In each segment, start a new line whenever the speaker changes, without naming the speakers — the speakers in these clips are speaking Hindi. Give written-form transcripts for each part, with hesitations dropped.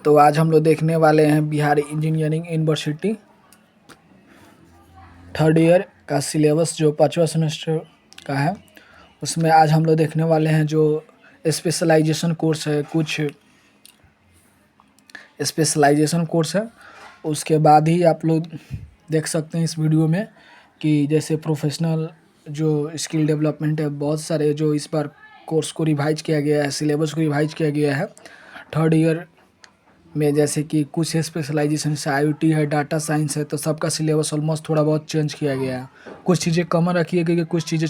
तो आज हम लोग देखने वाले हैं Bihar engineering university third year का सिलेबस जो 5वां सेमेस्टर का है। उसमें आज हम लोग देखने वाले हैं जो स्पेशलाइजेशन कोर्स है, कुछ स्पेशलाइजेशन कोर्स है। उसके बाद ही आप लोग देख सकते हैं इस वीडियो में कि जैसे प्रोफेशनल जो स्किल डेवलपमेंट है, बहुत सारे जो इस बार कोर्स को रिवाइज किया गया है, सिलेबस को रिवाइज किया गया है थर्ड ईयर में। जैसे कि कुछ स्पेशलाइजेशन से IoT है, डाटा साइंस है, तो सबका सिलेबस ऑलमोस्ट थोड़ा बहुत चेंज किया गया है। कुछ चीज़ें कॉमन रखी है क्योंकि कुछ चीज़ें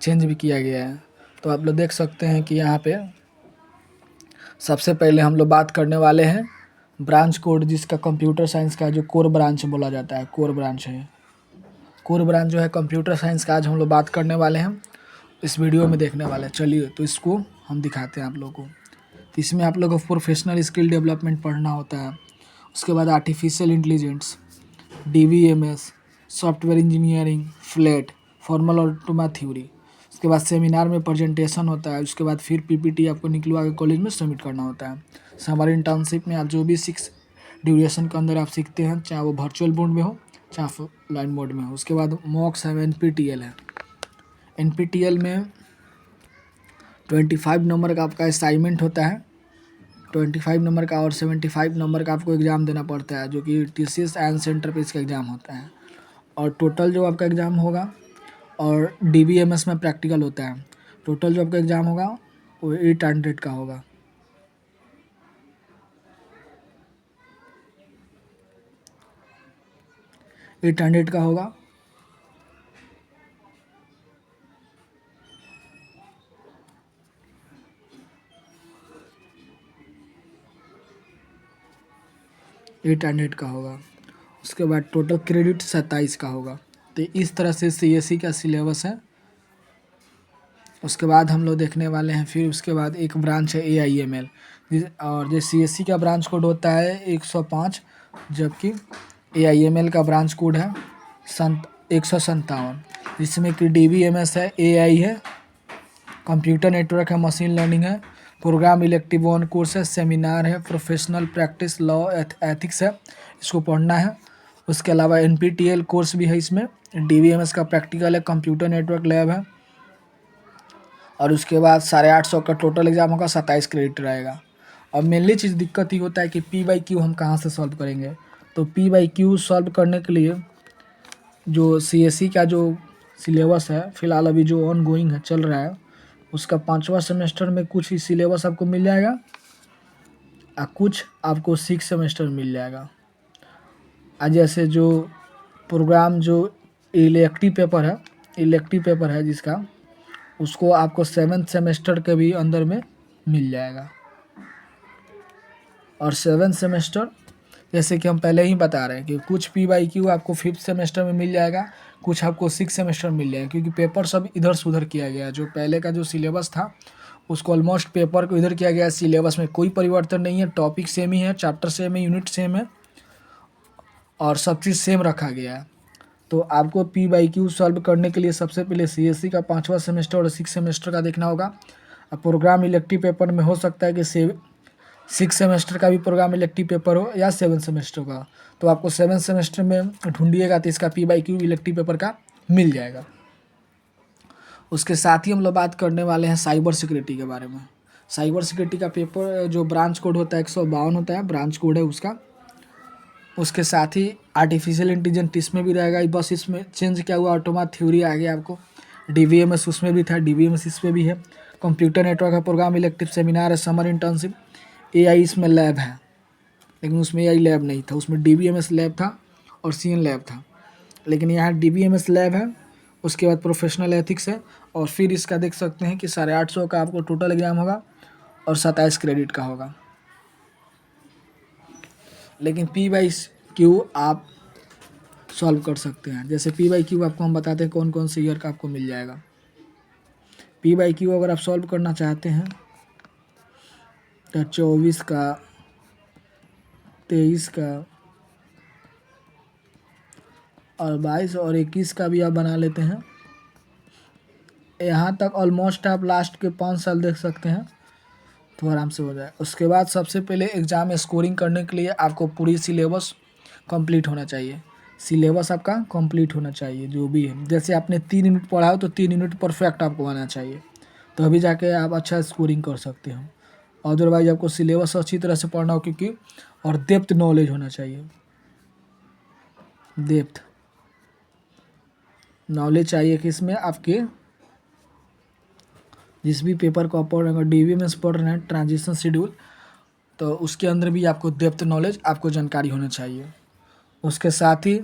चेंज भी किया गया है। तो आप लोग देख सकते हैं कि यहाँ पे सबसे पहले हम लोग बात करने वाले हैं ब्रांच कोड, जिसका कंप्यूटर साइंस का जो कोर ब्रांच बोला जाता है, कोर ब्रांच है। कोर ब्रांच जो है कंप्यूटर साइंस का आज हम लोग बात करने वाले हैं, इस वीडियो में देखने वाले हैं। चलिए तो इसको हम दिखाते हैं आप लोगों को। तो इसमें आप लोगों को प्रोफेशनल स्किल डेवलपमेंट पढ़ना होता है। उसके बाद artificial intelligence, DVMS, software engineering, flat, formal automata theory. उसके बाद सेमिनार में प्रेजेंटेशन होता है। उसके बाद फिर PPT आपको निकलवा के कॉलेज में सबमिट करना होता है। समर इंटर्नशिप में आप जो भी ड्यूरेशन के अंदर आप सीखते हैं, चाहे वो वर्चुअल मोड में हो चाहे ऑफलाइन मोड में हो। उसके बाद मॉक्स है, NPTEL है। NPTEL में 25 नंबर का आपका असाइनमेंट होता है, 25 नंबर का, और 75 नंबर का आपको एग्ज़ाम देना पड़ता है, जो कि TCS एंड सेंटर पे इसका एग्ज़ाम होता है। और टोटल जो आपका एग्ज़ाम होगा, और DBMS में प्रैक्टिकल होता है। टोटल जो आपका एग्ज़ाम होगा वो 800 का होगा। एट हंड्रेड का होगा। एट हंड्रेड का होगा। उसके बाद टोटल क्रेडिट 27 का होगा। तो इस तरह से CSE का सिलेबस है। उसके बाद हम लोग देखने वाले हैं, फिर उसके बाद एक ब्रांच है AIML, और जो CSE का ब्रांच कोड होता है 105, जबकि AIML का ब्रांच कोड है 157, जिसमें कि DBMS है, AI है, कंप्यूटर नेटवर्क है, मशीन लर्निंग है, प्रोग्राम इलेक्टिव 1 कोर्स है, सेमिनार है, प्रोफेशनल प्रैक्टिस, लॉ, एथिक्स है, इसको पढ़ना है। उसके अलावा NPTEL कोर्स भी है इसमें, DBMS का प्रैक्टिकल है, कंप्यूटर नेटवर्क लैब है। और उसके बाद 850 का टोटल एग्ज़ाम होगा, 27 क्रेडिट रहेगा। और मेनली चीज़ दिक्कत ही होता है कि P/Q हम कहाँ से सॉल्व करेंगे। तो P/Q सॉल्व करने के लिए जो CSE का जो सिलेबस है, फ़िलहाल अभी जो ऑन गोइंग है, चल रहा है, उसका 5वां सेमेस्टर में कुछ ही सिलेबस आपको मिल जाएगा, और कुछ आपको 6 सेमेस्टर में मिल जाएगा। जैसे जो प्रोग्राम जो इलेक्टिव पेपर है जिसका, उसको आपको 7th सेमेस्टर के भी अंदर में मिल जाएगा। और 7th सेमेस्टर जैसे कि हम पहले ही बता रहे हैं कि कुछ P/Q आपको 5th सेमेस्टर में मिल जाएगा, कुछ आपको 6th सेमेस्टर में मिल जाएगा, क्योंकि पेपर सब इधर से उधर किया गया है। जो पहले का जो सिलेबस था उसको ऑलमोस्ट पेपर को इधर किया गया है। सिलेबस में कोई परिवर्तन नहीं है, टॉपिक सेम ही है, चैप्टर सेम है, यूनिट सेम है, और सब चीज़ सेम रखा गया है। तो आपको P/Q सॉल्व करने के लिए सबसे पहले CSE का 5वां सेमेस्टर और 6 सेमेस्टर का देखना होगा। अब प्रोग्राम इलेक्टिव पेपर में हो सकता है कि 6 सेमेस्टर का भी प्रोग्राम इलेक्टिव पेपर हो, या 7 सेमेस्टर का। तो आपको 7 सेमेस्टर में ढूंढिएगा तो इसका P/Q इलेक्टिव पेपर का मिल जाएगा। उसके साथ ही हम लोग बात करने वाले हैं साइबर सिक्योरिटी के बारे में। साइबर सिक्योरिटी का पेपर जो ब्रांच कोड होता है 152 होता है, ब्रांच कोड है उसका। उसके साथ ही आर्टिफिशियल इंटेलिजेंस इसमें भी रहेगा, बस इसमें चेंज क्या हुआ, ऑटोमा थ्योरी आ गया आपको। DVMS उसमें भी था, DVMS इसमें भी है। कंप्यूटर नेटवर्क है, प्रोग्राम इलेक्टिव, सेमिनार है, समर इंटर्नशिप, AI इसमें लैब है, लेकिन उसमें AI लैब नहीं था, उसमें DBMS लैब था और CN लैब था, लेकिन यहाँ DBMS लैब है। उसके बाद प्रोफेशनल एथिक्स है, और फिर इसका देख सकते हैं कि 850 का आपको टोटल एग्ज़ाम होगा, और 27 क्रेडिट का होगा। लेकिन P/Q आप सॉल्व कर सकते हैं। जैसे P/Q आपको हम बताते हैं कौन कौन से ईयर का आपको मिल जाएगा। P/Q अगर आप सॉल्व करना चाहते हैं तो 24 का, 23 का, और 22 और 21 का भी आप बना लेते हैं। यहाँ तक ऑलमोस्ट आप लास्ट के 5 साल देख सकते हैं। तो आराम से हो जाए। उसके बाद सबसे पहले एग्ज़ाम में स्कोरिंग करने के लिए आपको पूरी सिलेबस कंप्लीट होना चाहिए। सिलेबस आपका कंप्लीट होना चाहिए जो भी है। जैसे आपने 3 यूनिट पढ़ा हो तो 3 यूनिट परफेक्ट आपको आना चाहिए, तभी जाके आप अच्छा स्कोरिंग कर सकते हो। अदरवाइज आपको सिलेबस अच्छी तरह से पढ़ना हो क्योंकि और डेप्थ नॉलेज होना चाहिए। डेप्थ नॉलेज चाहिए कि इसमें आपके जिस भी पेपर को आप पढ़ रहे हैं, डीवी में पढ़ रहे हैं ट्रांजिशन शेड्यूल, तो उसके अंदर भी आपको डेप्थ नॉलेज आपको जानकारी होना चाहिए। उसके साथ ही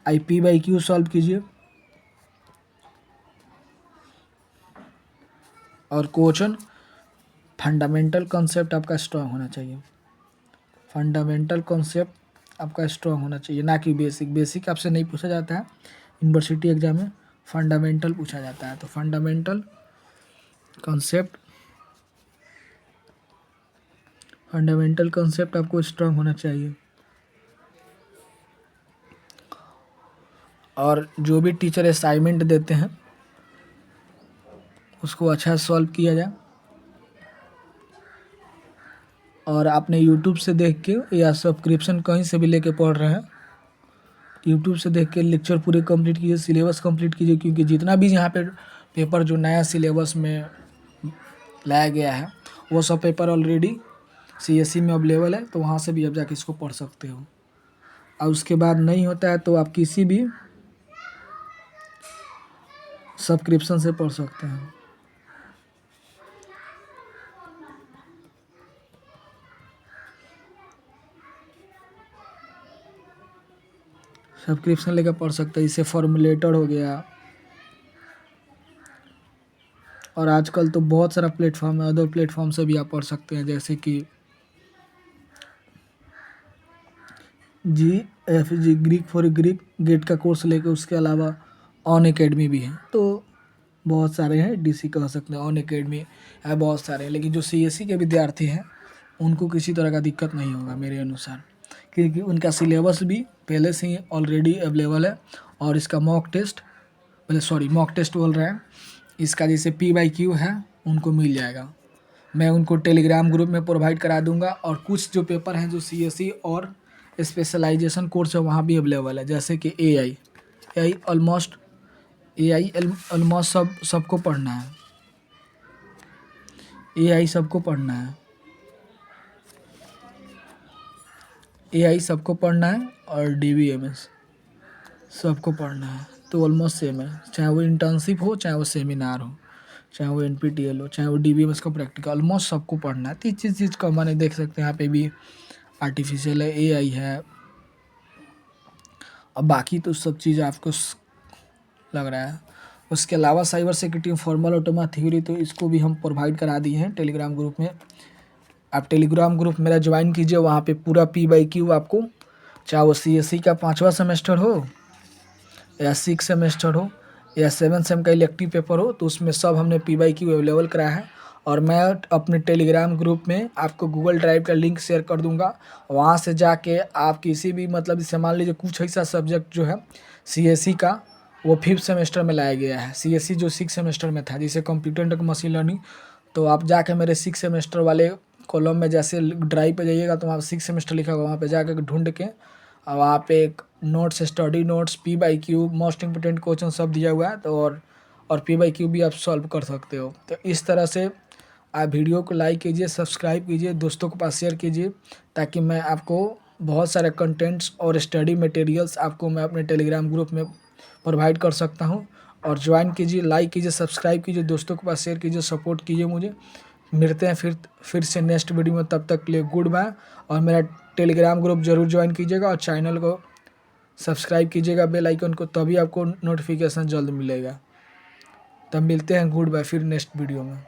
IP/Q सॉल्व कीजिए और क्वेश्चन फंडामेंटल कॉन्सेप्ट आपका स्ट्रांग होना चाहिए। फंडामेंटल कॉन्सेप्ट आपका स्ट्रांग होना चाहिए, ना कि बेसिक। बेसिक आपसे नहीं पूछा जाता है यूनिवर्सिटी एग्जाम में, फंडामेंटल पूछा जाता है। तो फंडामेंटल कॉन्सेप्ट आपको स्ट्रांग होना चाहिए। और जो भी टीचर असाइनमेंट देते हैं उसको अच्छा सॉल्व किया जाए। और आपने यूट्यूब से देख के या सब्सक्रिप्शन कहीं से भी लेके पढ़ रहे हैं, यूट्यूब से देख के लेक्चर पूरे कंप्लीट कीजिए, सिलेबस कंप्लीट कीजिए, क्योंकि जितना भी यहाँ पे पेपर जो नया सिलेबस में लाया गया है वो सब पेपर ऑलरेडी CSE में अवेलेबल है, तो वहाँ से भी आप जाके इसको पढ़ सकते हो। और उसके बाद नहीं होता है तो आप किसी भी सब्सक्रिप्शन से पढ़ सकते हैं। सब्सक्रिप्शन लेकर पढ़ सकते हैं। इससे फॉर्मुलेटर हो गया, और आजकल तो बहुत सारा प्लेटफॉर्म है, अदर प्लेटफॉर्म से भी आप पढ़ सकते हैं, जैसे कि GFG Greek for Greek gate का कोर्स लेके, उसके अलावा ऑन अकेडमी भी है। तो बहुत सारे हैं, DC कह सकते हैं, ऑन अकेडमी है, बहुत सारे हैं। लेकिन जो CSE के विद्यार्थी हैं उनको किसी तरह का दिक्कत नहीं होगा मेरे अनुसार, क्योंकि उनका सिलेबस भी पहले से ही ऑलरेडी अवेलेबल है। और इसका मॉक टेस्ट बोल रहे हैं, इसका जैसे P/Q है उनको मिल जाएगा। मैं उनको टेलीग्राम ग्रुप में प्रोवाइड करा दूंगा। और कुछ जो पेपर हैं जो CSE और स्पेशलाइजेशन कोर्स है वहाँ भी अवेलेबल है, जैसे कि AI ऑलमोस्ट सबको पढ़ना है। AI सबको पढ़ना है, AI सबको पढ़ना है, और DBMS सबको पढ़ना है। तो ऑलमोस्ट सेम है, चाहे वो इंटर्नशिप हो, चाहे वो सेमिनार हो, चाहे वो NPTEL हो, चाहे वो DBMS का प्रैक्टिकल, ऑलमोस्ट सबको पढ़ना है। तो चीज़ का मैंने देख सकते हैं यहाँ पे भी आर्टिफिशियल है, AI है, और बाकी तो सब चीज़ आपको लग रहा है। उसके अलावा cyber security formal automata theory, तो इसको भी हम प्रोवाइड करा दिए हैं टेलीग्राम ग्रुप में। आप टेलीग्राम ग्रुप मेरा ज्वाइन कीजिए, वहाँ पे पूरा P/Q आपको, चाहे वो CSE का 5वां सेमेस्टर हो या 6 सेमेस्टर हो या 7 सेम का इलेक्टिव पेपर हो, तो उसमें सब हमने P/Q अवेलेबल कराया है। और मैं अपने टेलीग्राम ग्रुप में आपको गूगल ड्राइव का लिंक शेयर कर दूंगा। वहाँ से जाके आप किसी भी मतलब जैसे मान लीजिए कुछ ऐसा सब्जेक्ट जो है CSE का वो 5th सेमेस्टर में लाया गया है, CSE जो 6 सेमेस्टर में था, जैसे कंप्यूटर एंड मशीन लर्निंग, तो आप जाके मेरे 6 सेमेस्टर वाले कॉलम में जैसे ड्राइव पे जाइएगा तो वहाँ 6 सेमेस्टर लिखा होगा, वहाँ पे जाकर ढूंढ के और वहाँ पे एक notes, study notes, P/Q, most important question सब दिया हुआ है। तो और P/Q भी आप सॉल्व कर सकते हो। तो इस तरह से आप वीडियो को लाइक कीजिए, सब्सक्राइब कीजिए, दोस्तों के पास शेयर कीजिए, ताकि मैं आपको बहुत सारे कंटेंट्स और स्टडी मटेरियल्स आपको मैं अपने टेलीग्राम ग्रुप में प्रोवाइड कर सकता हूँ। और ज्वाइन कीजिए, लाइक कीजिए, सब्सक्राइब कीजिए, दोस्तों के पास शेयर कीजिए, सपोर्ट कीजिए मुझे। मिलते हैं फिर से नेक्स्ट वीडियो में, तब तक के लिए गुड बाय। और मेरा टेलीग्राम ग्रुप जरूर ज्वाइन कीजिएगा और चैनल को सब्सक्राइब कीजिएगा, बेल आइकन को, तभी आपको नोटिफिकेशन जल्द मिलेगा। तब मिलते हैं, गुड बाय, फिर नेक्स्ट वीडियो में।